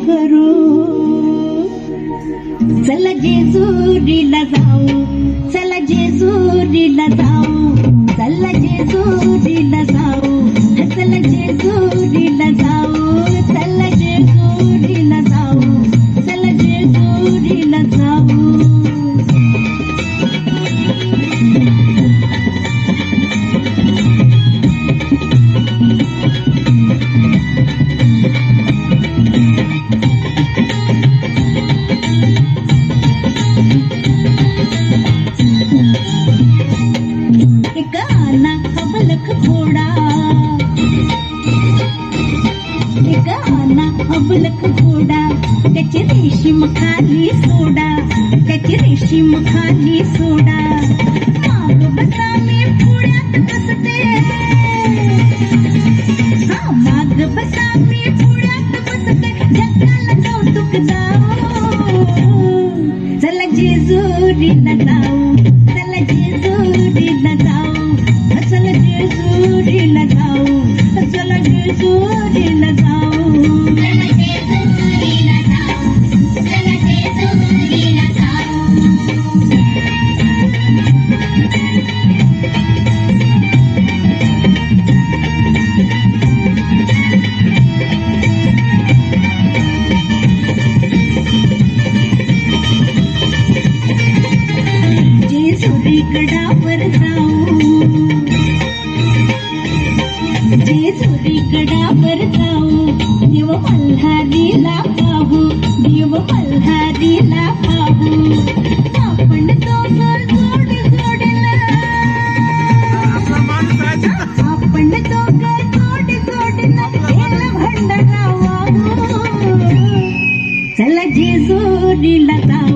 करू. चला जेजुरीला जाऊ, चला जेजुरीला जाऊ, चला जेजुरीला जाऊ, चला जेजुरीला जाऊ, चला जेजुरीला जाऊ, चला जेजुरीला जाऊ. गाना अबलख घोडा, गाना अबलख घोडा, त्याची रेशीम खाली सोडा, त्याची रेशीम खाली सोडा. माग बसा मी पुण्यात बसते, हा माग बसा मी पुण्यात बसते, जगाला कौतुक जाऊ. चला जेजुरीला जाऊ, चला जेजुरीला जाऊ, चला जेजुरीला जाऊ, चला जेजुरीला जाऊ, चला जेजुरीला जाऊ, चला जेजुरीला जाऊ. जेजुरी गडावर जाऊ, जेजुरी गडावर जाऊ, देव मल्हारीला पाहू, देव मल्हारीला पाहू. आपण दोघं जोडी जोडीला, आपण दोघं जोडी जोडीला केलं भंडारा वाहू. चला जेजुरीला जाऊ,